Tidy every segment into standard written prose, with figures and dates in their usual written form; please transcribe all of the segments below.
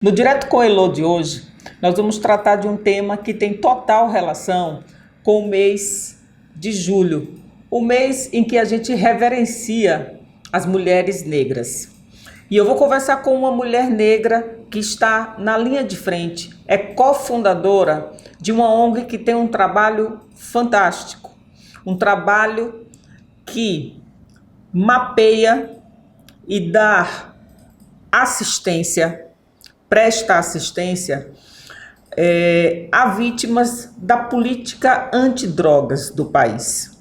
No Direto com Elô de hoje, nós vamos tratar de um tema que tem total relação com o mês de julho, o mês em que a gente reverencia as mulheres negras. E eu vou conversar com uma mulher negra que está na linha de frente, é cofundadora de uma ONG que tem um trabalho fantástico, um trabalho que mapeia e dá assistência, presta assistência a vítimas da política antidrogas do país.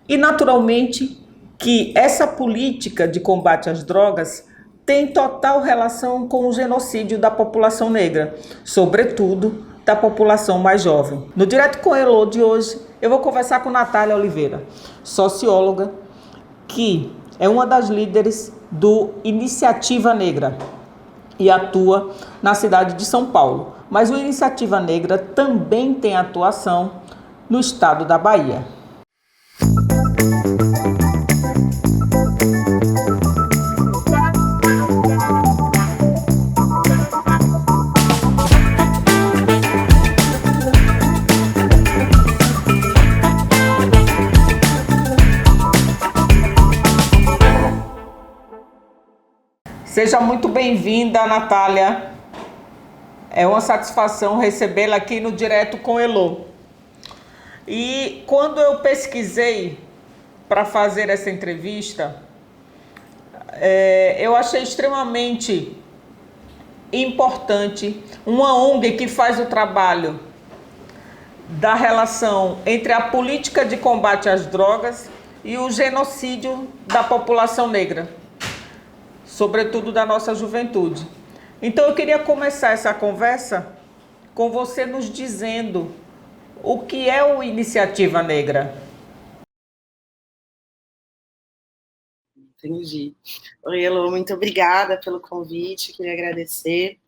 E, naturalmente, que essa política de combate às drogas tem total relação com o genocídio da população negra, sobretudo da população mais jovem. No Direto com Elô de hoje, eu vou conversar com Natália Oliveira, socióloga, que é uma das líderes do Iniciativa Negra e atua na cidade de São Paulo. Mas o Iniciativa Negra também tem atuação no estado da Bahia. Seja muito bem-vinda, Natália. É uma satisfação recebê-la aqui no Direto com Elô. E quando eu pesquisei para fazer essa entrevista, eu achei extremamente importante uma ONG que faz o trabalho da relação entre a política de combate às drogas e o genocídio da população negra, sobretudo da nossa juventude. Então eu queria começar essa conversa com você nos dizendo o que é o Iniciativa Negra. Entendi. Oi, Elô, muito obrigada pelo convite, queria agradecer.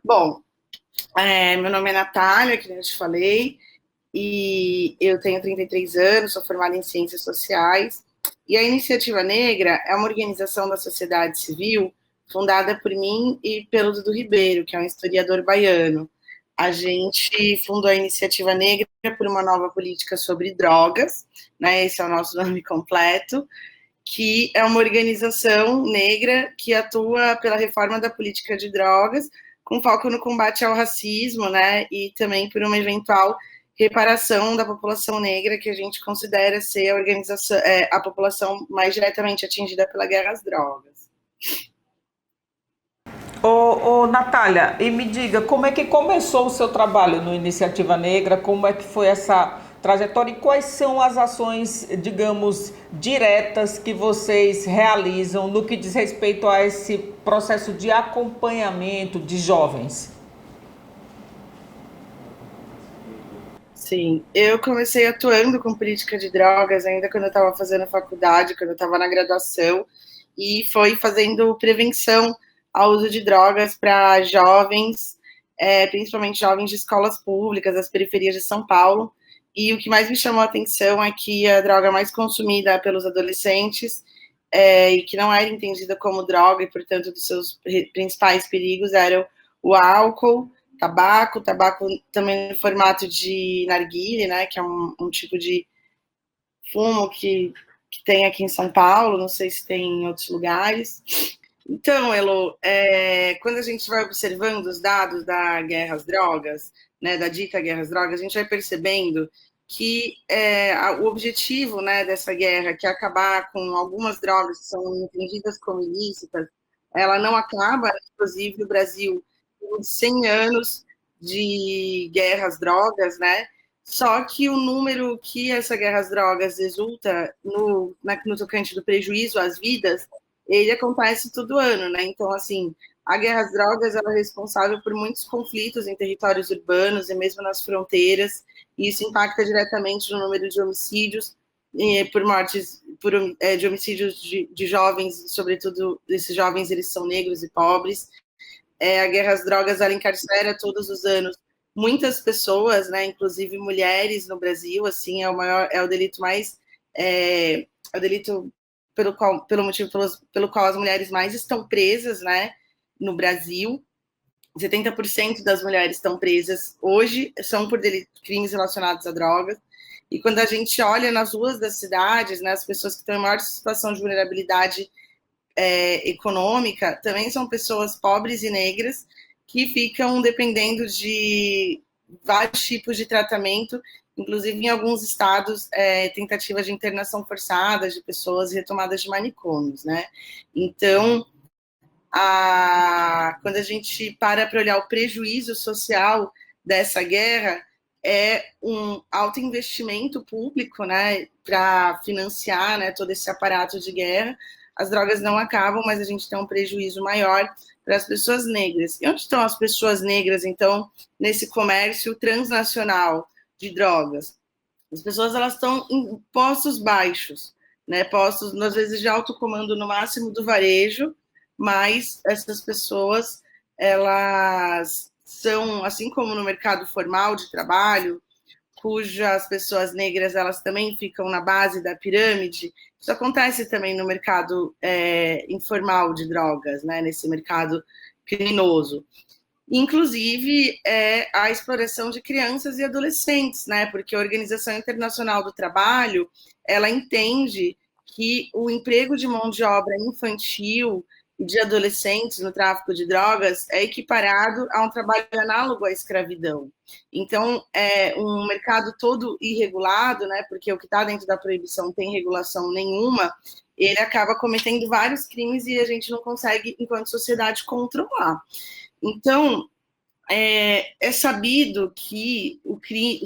Bom, meu nome é Natália, que eu te falei, e eu tenho 33 anos, sou formada em Ciências Sociais, e a Iniciativa Negra é uma organização da sociedade civil fundada por mim e pelo Dudu Ribeiro, que é um historiador baiano. A gente fundou a Iniciativa Negra por uma nova política sobre drogas, né? Esse é o nosso nome completo, que é uma organização negra que atua pela reforma da política de drogas, com foco no combate ao racismo, né? E também por uma eventual reparação da população negra, que a gente considera ser a organização, a população mais diretamente atingida pela guerra às drogas. Natália, e me diga, como é que começou o seu trabalho no Iniciativa Negra? Como é que foi essa trajetória e quais são as ações, digamos, diretas que vocês realizam no que diz respeito a esse processo de acompanhamento de jovens? Sim, eu comecei atuando com política de drogas ainda quando eu estava fazendo faculdade, quando eu estava na graduação, e foi fazendo prevenção ao uso de drogas para jovens, principalmente jovens de escolas públicas, das periferias de São Paulo. E o que mais me chamou a atenção é que a droga mais consumida pelos adolescentes, e que não era entendida como droga, e portanto dos seus principais perigos eram o álcool, tabaco também no formato de narguilé, né, que é um tipo de fumo que tem aqui em São Paulo, não sei se tem em outros lugares. Então, Elô, quando a gente vai observando os dados da guerra às drogas, né, da dita guerra às drogas, a gente vai percebendo que o objetivo, né, dessa guerra, que é acabar com algumas drogas que são entendidas como ilícitas, ela não acaba. Inclusive o Brasil tem 100 anos de guerra às drogas, né? Só que o número que essa guerra às drogas resulta no tocante do prejuízo às vidas, ele acontece todo ano, né? Então, assim, a guerra às drogas ela é responsável por muitos conflitos em territórios urbanos e mesmo nas fronteiras, e isso impacta diretamente no número de homicídios, por mortes, de homicídios de jovens, sobretudo esses jovens, eles são negros e pobres. A guerra às drogas, ela encarcera todos os anos muitas pessoas, né, inclusive mulheres no Brasil, assim, é o delito mais, é o delito pelo motivo pelo qual as mulheres mais estão presas, né, no Brasil. 70% das mulheres estão presas hoje são por crimes relacionados a drogas. E quando a gente olha nas ruas das cidades, né, as pessoas que estão em maior situação de vulnerabilidade econômica também são pessoas pobres e negras que ficam dependendo de vários tipos de tratamento, inclusive em alguns estados, tentativas de internação forçada de pessoas retomadas de manicômios, né? Então, quando a gente para olhar o prejuízo social dessa guerra, é um alto investimento público, né, para financiar, né, todo esse aparato de guerra. As drogas não acabam, mas a gente tem um prejuízo maior para as pessoas negras. E onde estão as pessoas negras, então, nesse comércio transnacional de drogas? As pessoas, elas estão em postos baixos, né, postos, às vezes, de alto comando no máximo do varejo, mas essas pessoas, elas são, assim como no mercado formal de trabalho, cujas pessoas negras, elas também ficam na base da pirâmide, isso acontece também no mercado informal de drogas, né, nesse mercado criminoso. Inclusive, a exploração de crianças e adolescentes, né, porque a Organização Internacional do Trabalho, ela entende que o emprego de mão de obra infantil e de adolescentes no tráfico de drogas é equiparado a um trabalho análogo à escravidão. Então, é um mercado todo irregulado, né, porque o que está dentro da proibição não tem regulação nenhuma, ele acaba cometendo vários crimes e a gente não consegue, enquanto sociedade, controlar. Então, é sabido que o crime,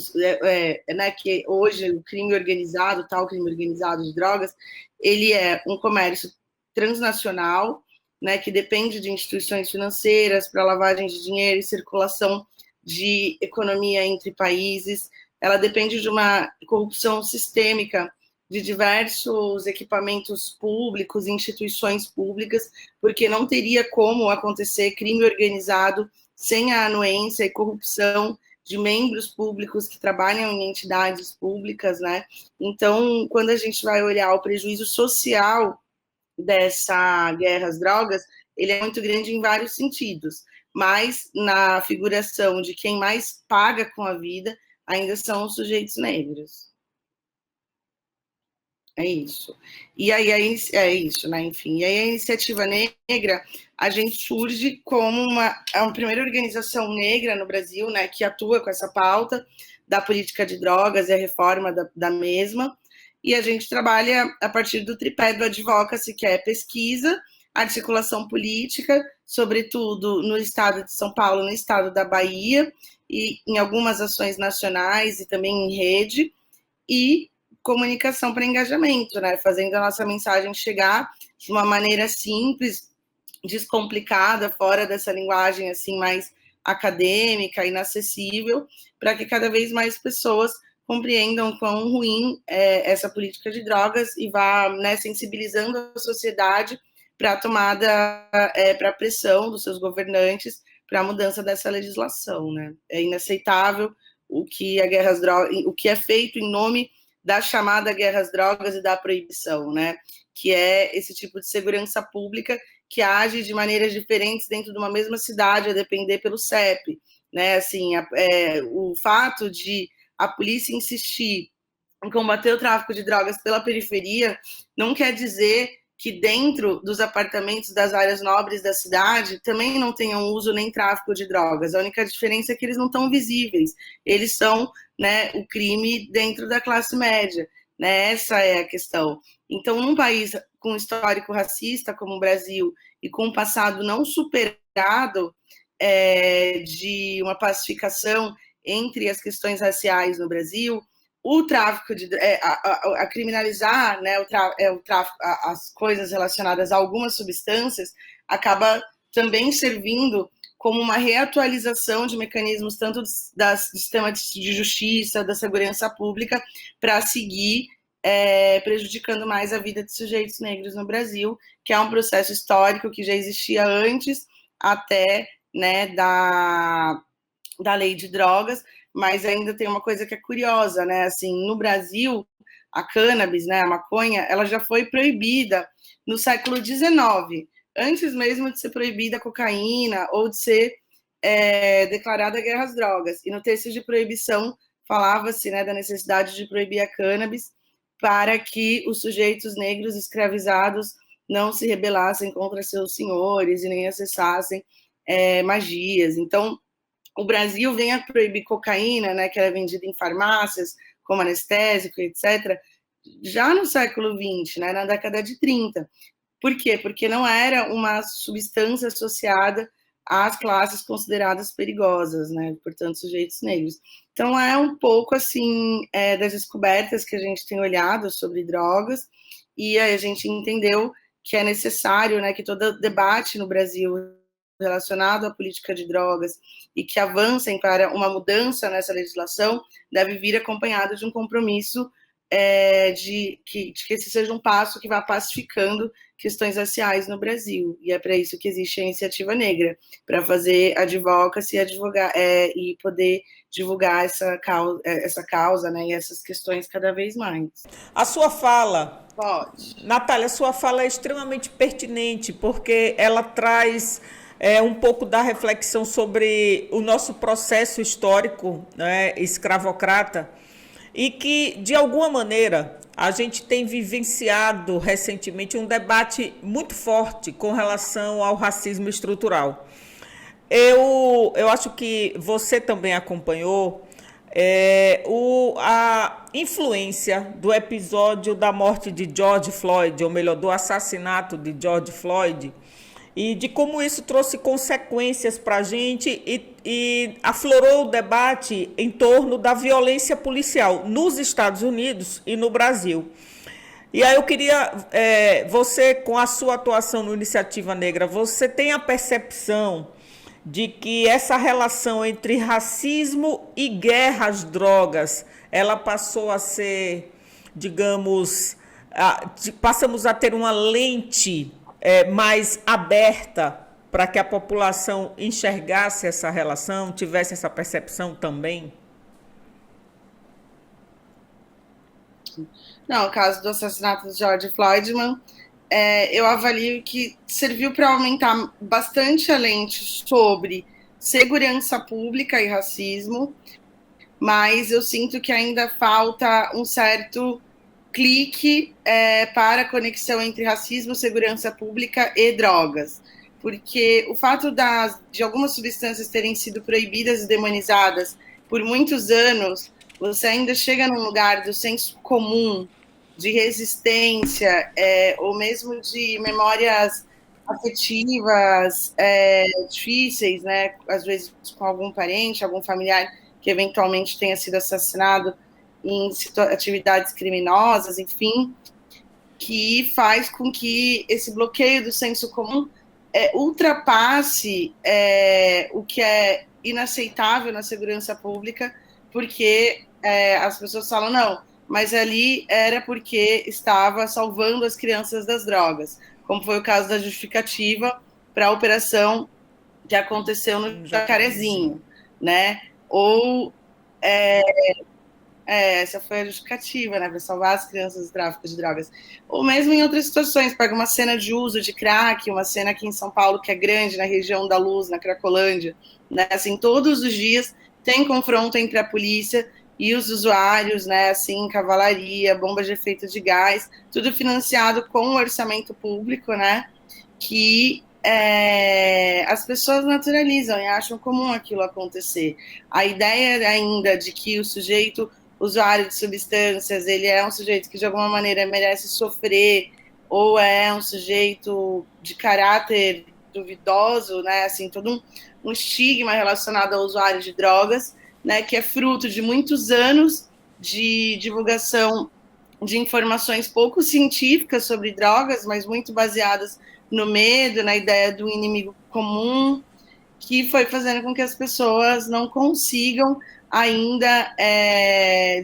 né, que hoje o crime organizado, tal crime organizado de drogas, ele é um comércio transnacional, né, que depende de instituições financeiras para lavagem de dinheiro e circulação de economia entre países. Ela depende de uma corrupção sistêmica de diversos equipamentos públicos, instituições públicas, porque não teria como acontecer crime organizado sem a anuência e corrupção de membros públicos que trabalham em entidades públicas, né? Então, quando a gente vai olhar o prejuízo social dessa guerra às drogas, ele é muito grande em vários sentidos, mas na figuração de quem mais paga com a vida ainda são os sujeitos negros. É isso. E aí é isso, né? Enfim, e aí a Iniciativa Negra, a gente surge como uma primeira organização negra no Brasil, né, que atua com essa pauta da política de drogas e a reforma da mesma. E a gente trabalha a partir do tripé do advocacy, que é pesquisa, articulação política, sobretudo no estado de São Paulo, no estado da Bahia, e em algumas ações nacionais e também em rede, e comunicação para engajamento, né? Fazendo a nossa mensagem chegar de uma maneira simples, descomplicada, fora dessa linguagem assim mais acadêmica, inacessível, para que cada vez mais pessoas compreendam quão ruim é essa política de drogas e vá, né, sensibilizando a sociedade para a tomada, para a pressão dos seus governantes para a mudança dessa legislação, né? É inaceitável o que a guerra às drogas, o que é feito em nome da chamada guerra às drogas e da proibição, né? Que é esse tipo de segurança pública que age de maneiras diferentes dentro de uma mesma cidade, a depender pelo CEP, né? Assim, o fato de a polícia insistir em combater o tráfico de drogas pela periferia não quer dizer que dentro dos apartamentos das áreas nobres da cidade também não tenham uso nem tráfico de drogas. A única diferença é que eles não estão visíveis. Eles são, né, o crime dentro da classe média. Né? Essa é a questão. Então, num país com histórico racista como o Brasil e com um passado não superado de uma pacificação entre as questões raciais no Brasil, o tráfico de a criminalizar, né, o tráfico, as coisas relacionadas a algumas substâncias acaba também servindo como uma reatualização de mecanismos tanto do sistema de justiça, da segurança pública, para seguir prejudicando mais a vida de sujeitos negros no Brasil, que é um processo histórico que já existia antes até, né, da lei de drogas, mas ainda tem uma coisa que é curiosa, né? Assim, no Brasil, a cannabis, né, a maconha, ela já foi proibida no século XIX, antes mesmo de ser proibida a cocaína ou de ser declarada guerra às drogas. E no texto de proibição falava-se, né, da necessidade de proibir a cannabis para que os sujeitos negros escravizados não se rebelassem contra seus senhores e nem acessassem magias. Então, o Brasil vem a proibir cocaína, né, que era vendida em farmácias, como anestésico, etc., já no século XX, né, na década de 30. Por quê? Porque não era uma substância associada às classes consideradas perigosas, né, portanto, sujeitos negros. Então, é um pouco, assim, das descobertas que a gente tem olhado sobre drogas, e aí a gente entendeu que é necessário, né, que todo debate no Brasil relacionado à política de drogas e que avancem para uma mudança nessa legislação deve vir acompanhado de um compromisso de que esse seja um passo que vá pacificando questões raciais no Brasil. E é para isso que existe a Iniciativa Negra, para fazer advocacy e poder divulgar essa causa, né, e essas questões cada vez mais. A sua fala, Pode. Natália, a sua fala é extremamente pertinente, porque ela traz um pouco da reflexão sobre o nosso processo histórico, né, escravocrata, e que, de alguma maneira, a gente tem vivenciado recentemente um debate muito forte com relação ao racismo estrutural. Eu acho que você também acompanhou a influência do episódio da morte de George Floyd, ou melhor, do assassinato de George Floyd, e de como isso trouxe consequências para a gente e aflorou o debate em torno da violência policial nos Estados Unidos e no Brasil. E aí eu queria, você, com a sua atuação no Iniciativa Negra, você tem a percepção de que essa relação entre racismo e guerra às drogas, ela passou a ser, digamos, passamos a ter uma lente mais aberta para que a população enxergasse essa relação, tivesse essa percepção também? Não, o caso do assassinato de George Floyd, eu avalio que serviu para aumentar bastante a lente sobre segurança pública e racismo, mas eu sinto que ainda falta um certo clique para a conexão entre racismo, segurança pública e drogas. Porque o fato de algumas substâncias terem sido proibidas e demonizadas por muitos anos, você ainda chega num lugar do senso comum, de resistência, ou mesmo de memórias afetivas difíceis, né? Às vezes com algum parente, algum familiar que eventualmente tenha sido assassinado em atividades criminosas, enfim, que faz com que esse bloqueio do senso comum ultrapasse o que é inaceitável na segurança pública, porque as pessoas falam, não, mas ali era porque estava salvando as crianças das drogas, como foi o caso da justificativa para a operação que aconteceu no Jacarezinho, né? Ou essa foi a justificativa, né, para salvar as crianças do tráfico de drogas. Ou mesmo em outras situações, pega uma cena de uso de crack, uma cena aqui em São Paulo que é grande, na região da Luz, na Cracolândia, né, assim, todos os dias tem confronto entre a polícia e os usuários, né, assim, cavalaria, bombas de efeito de gás, tudo financiado com o orçamento público, né, que as pessoas naturalizam e acham comum aquilo acontecer. A ideia ainda de que o sujeito usuário de substâncias, ele é um sujeito que de alguma maneira merece sofrer, ou é um sujeito de caráter duvidoso, né, assim, todo um estigma relacionado ao usuário de drogas, né, que é fruto de muitos anos de divulgação de informações pouco científicas sobre drogas, mas muito baseadas no medo, na ideia do inimigo comum, que foi fazendo com que as pessoas não consigam ainda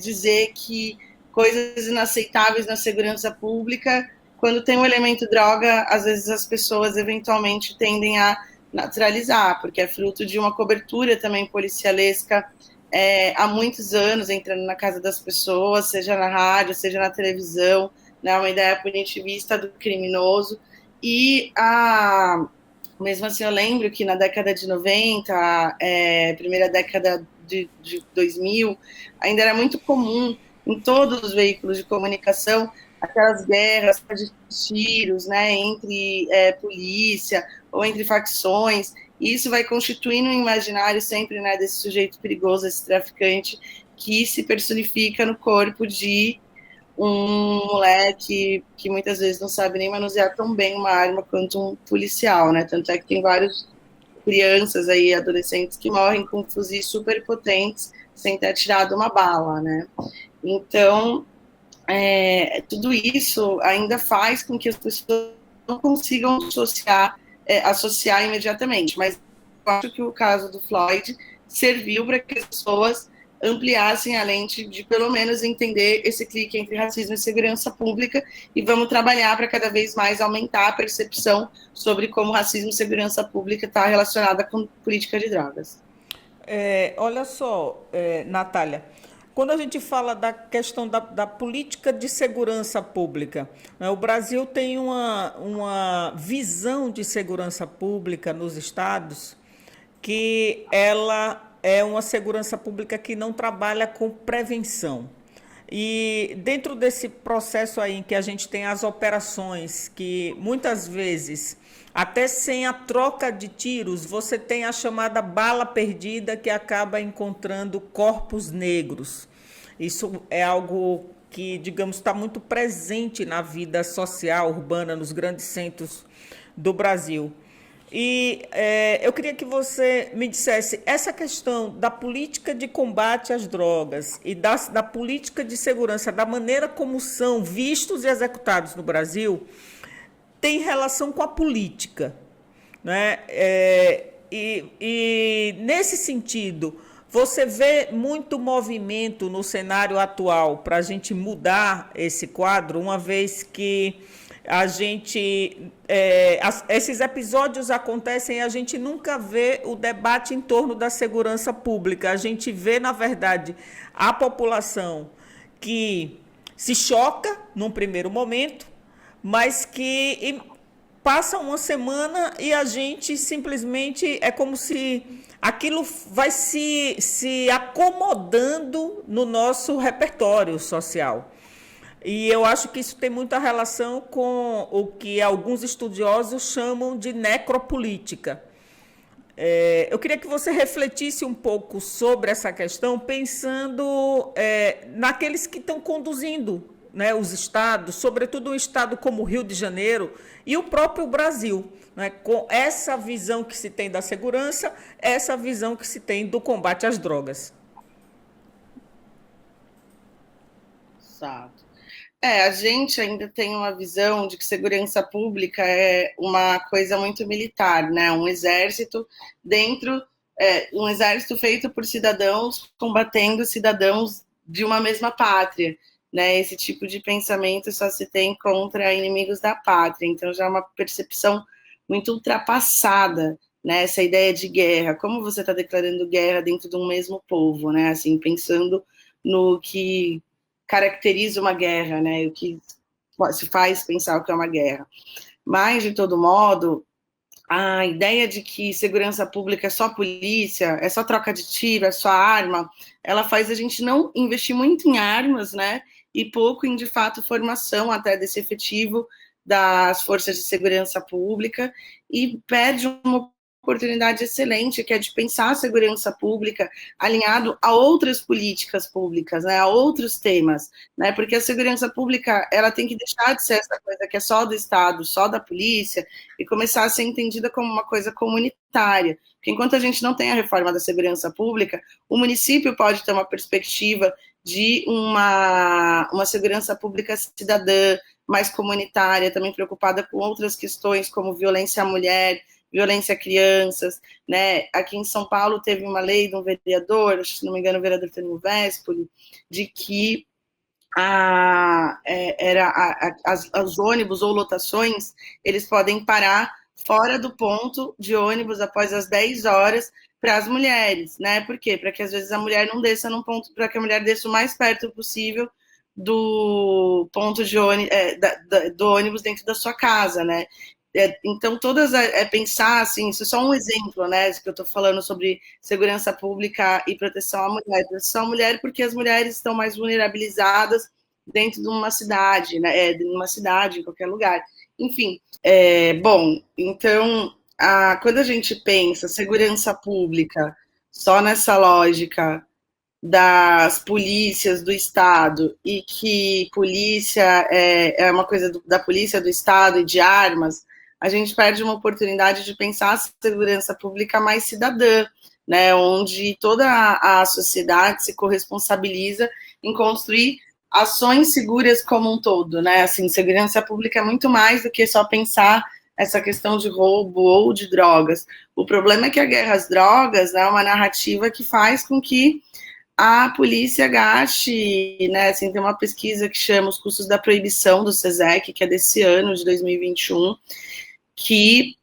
dizer que coisas inaceitáveis na segurança pública, quando tem um elemento droga, às vezes as pessoas eventualmente tendem a naturalizar, porque é fruto de uma cobertura também policialesca há muitos anos, entrando na casa das pessoas, seja na rádio, seja na televisão, né, uma ideia punitivista do criminoso, e Mesmo assim, eu lembro que na década de 90, primeira década de 2000, ainda era muito comum em todos os veículos de comunicação aquelas guerras de tiros, né, entre polícia ou entre facções, e isso vai constituindo um imaginário sempre, né, desse sujeito perigoso, esse traficante, que se personifica no corpo de um moleque que muitas vezes não sabe nem manusear tão bem uma arma quanto um policial, né? Tanto é que tem várias crianças aí, adolescentes, que morrem com fuzis super potentes sem ter atirado uma bala, né? Então, tudo isso ainda faz com que as pessoas não consigam associar imediatamente, mas eu acho que o caso do Floyd serviu para que as pessoas ampliassem a lente de pelo menos entender esse clique entre racismo e segurança pública, e vamos trabalhar para cada vez mais aumentar a percepção sobre como racismo e segurança pública está relacionada com política de drogas. Olha só, Natália, quando a gente fala da questão da política de segurança pública, né, o Brasil tem uma visão de segurança pública nos estados que ela é uma segurança pública que não trabalha com prevenção. E dentro desse processo aí em que a gente tem as operações, que muitas vezes, até sem a troca de tiros, você tem a chamada bala perdida que acaba encontrando corpos negros. Isso é algo que, digamos, está muito presente na vida social urbana, nos grandes centros do Brasil. E eu queria que você me dissesse essa questão da política de combate às drogas e da política de segurança, da maneira como são vistos e executados no Brasil, tem relação com a política, né? E nesse sentido, você vê muito movimento no cenário atual para a gente mudar esse quadro, uma vez que a gente esses episódios acontecem e a gente nunca vê o debate em torno da segurança pública. A gente vê, na verdade, a população que se choca num primeiro momento, mas que passa uma semana e a gente simplesmente é como se aquilo vai se acomodando no nosso repertório social. E eu acho que isso tem muita relação com o que alguns estudiosos chamam de necropolítica. Eu queria que você refletisse um pouco sobre essa questão, pensando naqueles que estão conduzindo, né, os estados, sobretudo um estado como o Rio de Janeiro e o próprio Brasil, né, com essa visão que se tem da segurança, essa visão que se tem do combate às drogas. Exato. A gente ainda tem uma visão de que segurança pública é uma coisa muito militar, né? Um exército um exército feito por cidadãos combatendo cidadãos de uma mesma pátria, né? Esse tipo de pensamento só se tem contra inimigos da pátria, então já é uma percepção muito ultrapassada, né? Essa ideia de guerra, como você está declarando guerra dentro de um mesmo povo, né? Assim, pensando no que caracteriza uma guerra, né? O que se faz pensar o que é uma guerra. Mas, de todo modo, a ideia de que segurança pública é só polícia, é só troca de tiro, é só arma, ela faz a gente não investir muito em armas, né? E pouco em, de fato, formação até desse efetivo das forças de segurança pública, e perde uma oportunidade excelente, que é de pensar a segurança pública alinhado a outras políticas públicas, né, a outros temas, né, porque a segurança pública, ela tem que deixar de ser essa coisa que é só do Estado, só da polícia, e começar a ser entendida como uma coisa comunitária, porque enquanto a gente não tem a reforma da segurança pública, o município pode ter uma perspectiva de uma segurança pública cidadã, mais comunitária, também preocupada com outras questões, como violência à mulher, violência a crianças, né? Aqui em São Paulo teve uma lei de um vereador, se não me engano, o vereador Tânio Vespoli, de que os ônibus ou lotações, eles podem parar fora do ponto de ônibus após as 10 horas para as mulheres, né? Por quê? Para que às vezes a mulher não desça num ponto, para que a mulher desça o mais perto possível do ponto de ônibus, do ônibus dentro da sua casa, né? Então, todas pensar assim, isso é só um exemplo, né? Que eu estou falando sobre segurança pública e proteção à mulher. Proteção à mulher porque as mulheres estão mais vulnerabilizadas dentro de uma cidade, né? De uma cidade, em qualquer lugar. Enfim, bom, então, quando a gente pensa segurança pública só nessa lógica das polícias do Estado e que polícia é uma coisa da polícia do Estado e de armas, a gente perde uma oportunidade de pensar a segurança pública mais cidadã, né, onde toda a sociedade se corresponsabiliza em construir ações seguras como um todo, né? Assim, segurança pública é muito mais do que só pensar essa questão de roubo ou de drogas. O problema é que a guerra às drogas é uma narrativa que faz com que a polícia gaste, né, assim, tem uma pesquisa que chama Os Custos da Proibição do SESEC, que é desse ano, de 2021, que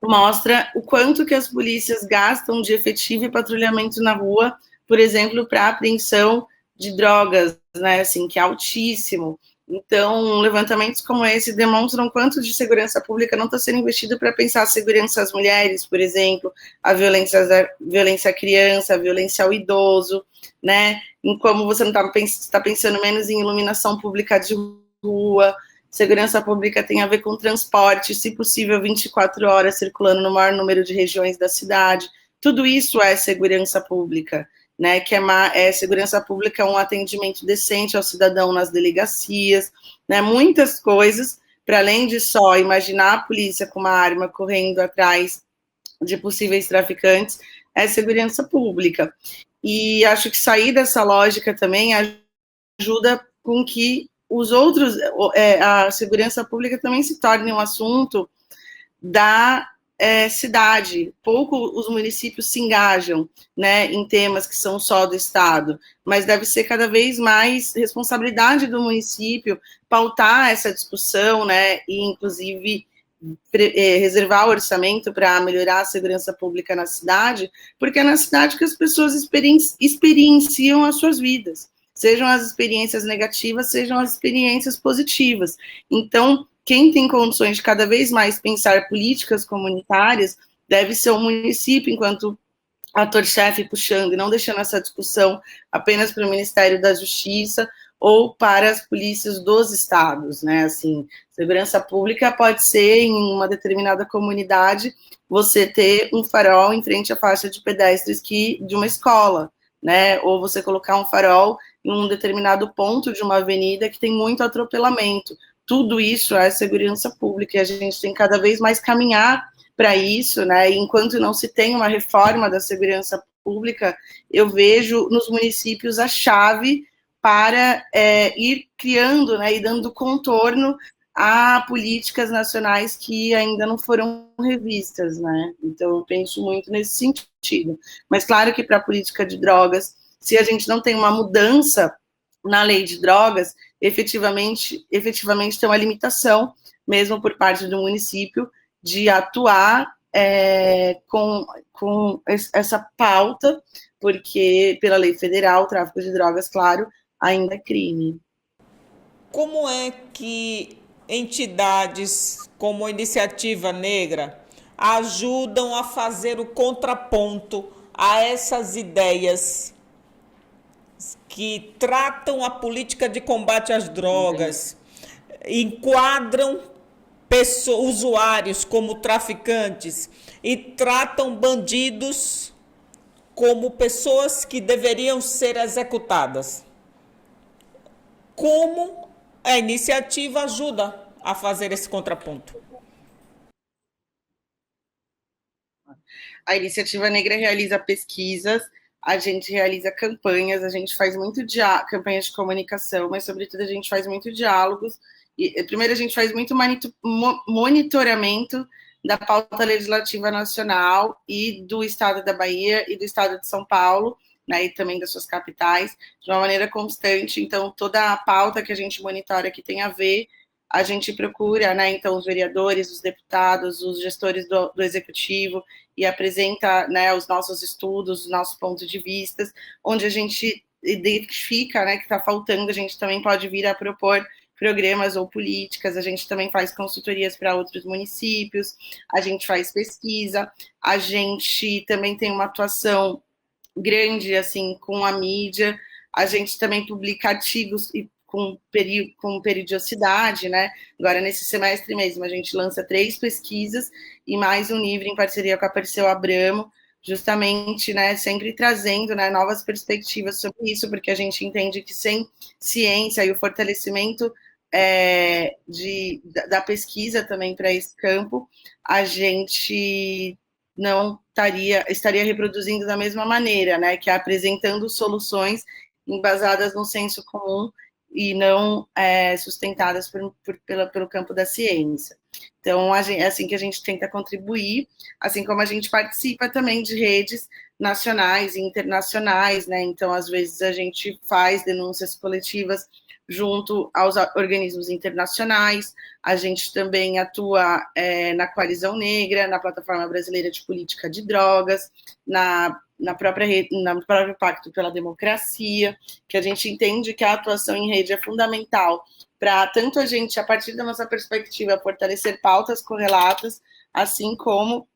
mostra o quanto que as polícias gastam de efetivo e patrulhamento na rua, por exemplo, para apreensão de drogas, né, assim, que é altíssimo. Então, levantamentos como esse demonstram quanto de segurança pública não está sendo investido para pensar a segurança às mulheres, por exemplo, a violência à criança, a violência ao idoso, né? Em como você não está pensando menos em iluminação pública de rua. Segurança pública tem a ver com transporte, se possível, 24 horas circulando no maior número de regiões da cidade. Tudo isso é segurança pública, né? Que segurança pública, um atendimento decente ao cidadão nas delegacias, né? Muitas coisas, para além de só imaginar a polícia com uma arma correndo atrás de possíveis traficantes, é segurança pública. E acho que sair dessa lógica também ajuda com que os outros, a segurança pública também se torne um assunto da cidade. Pouco os municípios se engajam, né, em temas que são só do Estado, mas deve ser cada vez mais responsabilidade do município pautar essa discussão, né, e inclusive reservar o orçamento para melhorar a segurança pública na cidade, porque é na cidade que as pessoas experienciam as suas vidas, sejam as experiências negativas, sejam as experiências positivas. Então, quem tem condições de cada vez mais pensar políticas comunitárias deve ser o município, enquanto ator-chefe, puxando e não deixando essa discussão apenas para o Ministério da Justiça ou para as polícias dos estados, né? Assim, segurança pública pode ser em uma determinada comunidade você ter um farol em frente à faixa de pedestres de uma escola, né? Ou você colocar um farol em um determinado ponto de uma avenida que tem muito atropelamento. Tudo isso é segurança pública e a gente tem cada vez mais caminhar para isso, né? E enquanto não se tem uma reforma da segurança pública, eu vejo nos municípios a chave para ir criando, né, e dando contorno a políticas nacionais que ainda não foram revistas, né? Então eu penso muito nesse sentido. Mas claro que para a política de drogas, se a gente não tem uma mudança na lei de drogas, efetivamente tem uma limitação, mesmo por parte do município, de atuar com essa pauta, porque pela lei federal, o tráfico de drogas, claro, ainda é crime. Como é que entidades como a Iniciativa Negra ajudam a fazer o contraponto a essas ideias que tratam a política de combate às drogas, enquadram usuários como traficantes e tratam bandidos como pessoas que deveriam ser executadas? Como a iniciativa ajuda a fazer esse contraponto? A Iniciativa Negra realiza pesquisas, a gente realiza campanhas, a gente faz muito campanhas de comunicação, mas, sobretudo, a gente faz muito diálogos. Primeiro, a gente faz muito monitoramento da pauta legislativa nacional e do Estado da Bahia e do Estado de São Paulo, né, e também das suas capitais, de uma maneira constante. Então, toda a pauta que a gente monitora que tem a ver, a gente procura, né, então, os vereadores, os deputados, os gestores do executivo, e apresenta, né, os nossos estudos, os nossos pontos de vista, onde a gente identifica, né, que está faltando, a gente também pode vir a propor programas ou políticas, a gente também faz consultorias para outros municípios, a gente faz pesquisa, a gente também tem uma atuação grande, assim, com a mídia, a gente também publica artigos com periodicidade, né? Agora, nesse semestre mesmo, a gente lança 3 pesquisas e mais um livro em parceria com a Perseu Abramo, justamente, né, sempre trazendo, né, novas perspectivas sobre isso, porque a gente entende que sem ciência e o fortalecimento da pesquisa também para esse campo, a gente não estaria reproduzindo da mesma maneira, né, que é apresentando soluções embasadas no senso comum e não sustentadas pelo campo da ciência. Então, é assim que a gente tenta contribuir, assim como a gente participa também de redes nacionais e internacionais, né? Então, às vezes, a gente faz denúncias coletivas junto aos organismos internacionais, a gente também atua na Coalizão Negra, na Plataforma Brasileira de Política de Drogas, no próprio Pacto pela Democracia, que a gente entende que a atuação em rede é fundamental para tanto a gente, a partir da nossa perspectiva, fortalecer pautas correlatas, assim como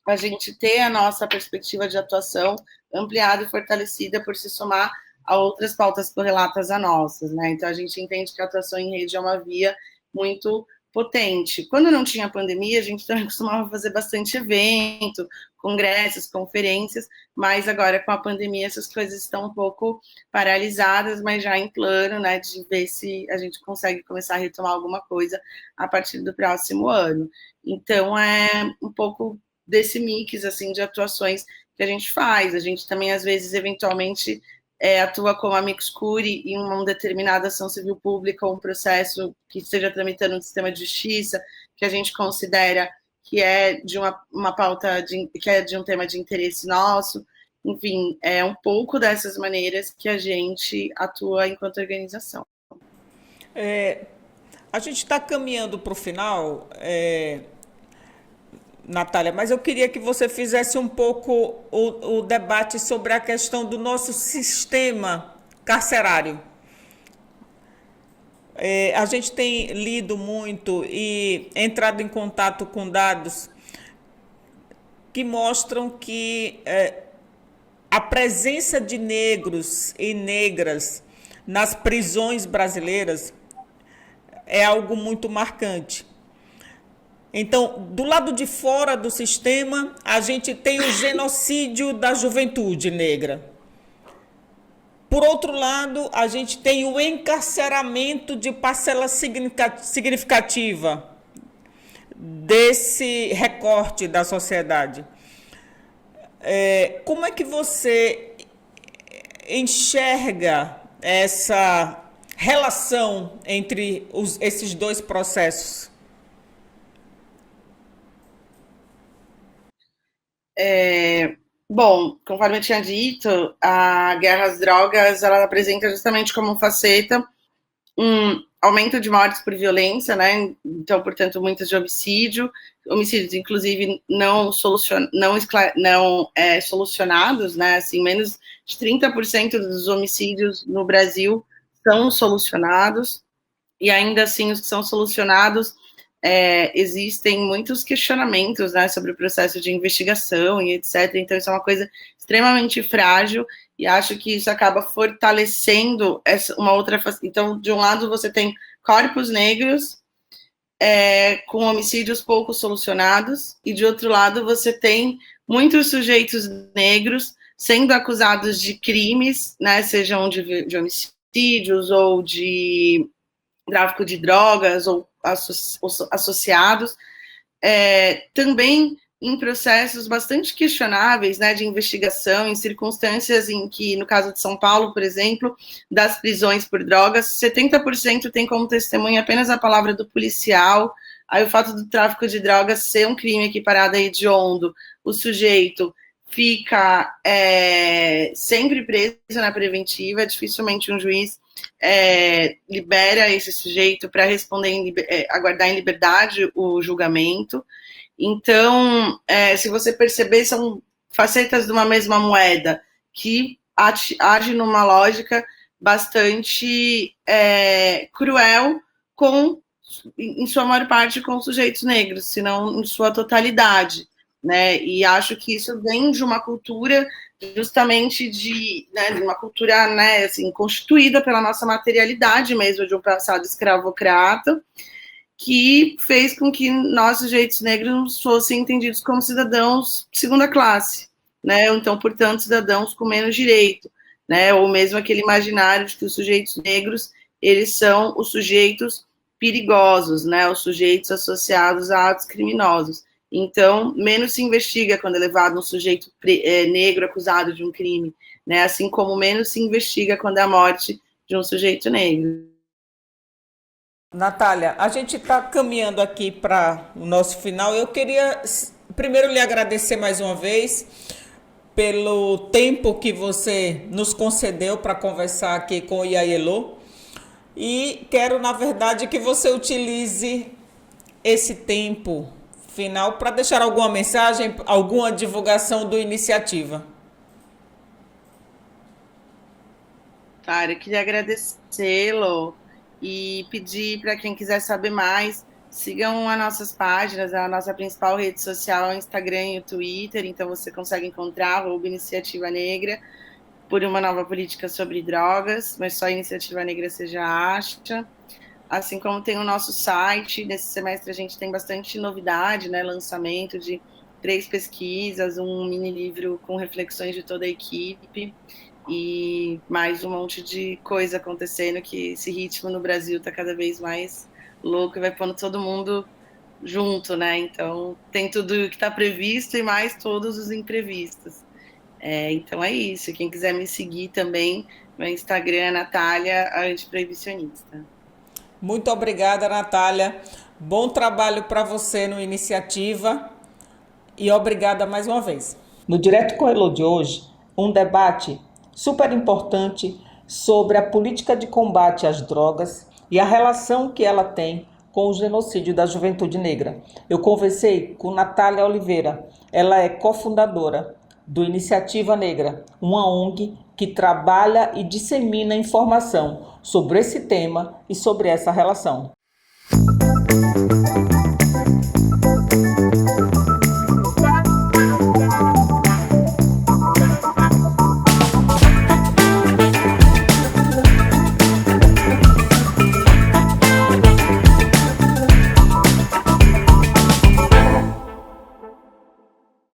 a gente ter a nossa perspectiva de atuação ampliada e fortalecida por se somar a outras pautas correlatas a nossas, né? Então, a gente entende que a atuação em rede é uma via muito potente. Quando não tinha pandemia, a gente também costumava fazer bastante evento, congressos, conferências, mas agora com a pandemia essas coisas estão um pouco paralisadas, mas já em plano, né, de ver se a gente consegue começar a retomar alguma coisa a partir do próximo ano. Então, é um pouco desse mix, assim, de atuações que a gente faz. A gente também, às vezes, eventualmente, atua como amicus curiae em uma determinada ação civil pública ou um processo que esteja tramitando no sistema de justiça, que a gente considera que é de uma pauta, que é de um tema de interesse nosso. Enfim, é um pouco dessas maneiras que a gente atua enquanto organização. A gente está caminhando para o final, Natália, mas eu queria que você fizesse um pouco o debate sobre a questão do nosso sistema carcerário. A gente tem lido muito e entrado em contato com dados que mostram que a presença de negros e negras nas prisões brasileiras é algo muito marcante. Então, do lado de fora do sistema, a gente tem o genocídio da juventude negra. Por outro lado, a gente tem o encarceramento de parcela significativa desse recorte da sociedade. Como é que você enxerga essa relação entre esses dois processos? Bom, conforme eu tinha dito, a guerra às drogas, ela apresenta justamente como faceta um aumento de mortes por violência, né? Então, portanto, muitos de homicídios, inclusive, não solucionados, né? Assim, menos de 30% dos homicídios no Brasil são solucionados, e ainda assim, os que são solucionados, existem muitos questionamentos, né, sobre o processo de investigação e etc. Então, isso é uma coisa extremamente frágil e acho que isso acaba fortalecendo uma outra... Então, de um lado, você tem corpos negros com homicídios pouco solucionados e, de outro lado, você tem muitos sujeitos negros sendo acusados de crimes, né, sejam de homicídios ou de tráfico de drogas ou associados, também em processos bastante questionáveis, né, de investigação, em circunstâncias em que, no caso de São Paulo, por exemplo, das prisões por drogas, 70% tem como testemunha apenas a palavra do policial. Aí o fato do tráfico de drogas ser um crime equiparado a hediondo, o sujeito fica sempre preso na preventiva, dificilmente um juiz libera esse sujeito para responder, aguardar em liberdade o julgamento. Então, se você perceber, são facetas de uma mesma moeda que age numa lógica bastante cruel em sua maior parte, com sujeitos negros, se não em sua totalidade, né? E acho que isso vem de uma cultura justamente de uma cultura, né, assim, constituída pela nossa materialidade mesmo, de um passado escravocrata, que fez com que nós, sujeitos negros, fossem entendidos como cidadãos de segunda classe, né? Então, portanto, cidadãos com menos direito, né? Ou mesmo aquele imaginário de que os sujeitos negros, eles são os sujeitos perigosos, né? Os sujeitos associados a atos criminosos. Então, menos se investiga quando é levado um sujeito negro acusado de um crime, né? Assim como menos se investiga quando é a morte de um sujeito negro. Natália, a gente está caminhando aqui para o nosso final. Eu queria primeiro lhe agradecer mais uma vez pelo tempo que você nos concedeu para conversar aqui com o Iaielô. E quero, na verdade, que você utilize esse tempo final para deixar alguma mensagem, alguma divulgação do Iniciativa. Cara, eu queria agradecê-lo e pedir para quem quiser saber mais, sigam as nossas páginas, a nossa principal rede social é o Instagram e o Twitter, então você consegue encontrar o Iniciativa Negra por uma nova política sobre drogas, mas só a Iniciativa Negra você já acha. Assim como tem o nosso site, nesse semestre a gente tem bastante novidade, né? Lançamento de 3 pesquisas, um mini livro com reflexões de toda a equipe e mais um monte de coisa acontecendo, que esse ritmo no Brasil está cada vez mais louco e vai pondo todo mundo junto, né? Então tem tudo que está previsto e mais todos os imprevistos. Então é isso. Quem quiser me seguir também, meu Instagram é Natália Antiproibicionista. Muito obrigada, Natália. Bom trabalho para você no Iniciativa e obrigada mais uma vez. No Direto com Elô de hoje, um debate super importante sobre a política de combate às drogas e a relação que ela tem com o genocídio da juventude negra. Eu conversei com Natália Oliveira. Ela é cofundadora do Iniciativa Negra, uma ONG que trabalha e dissemina informação sobre esse tema e sobre essa relação.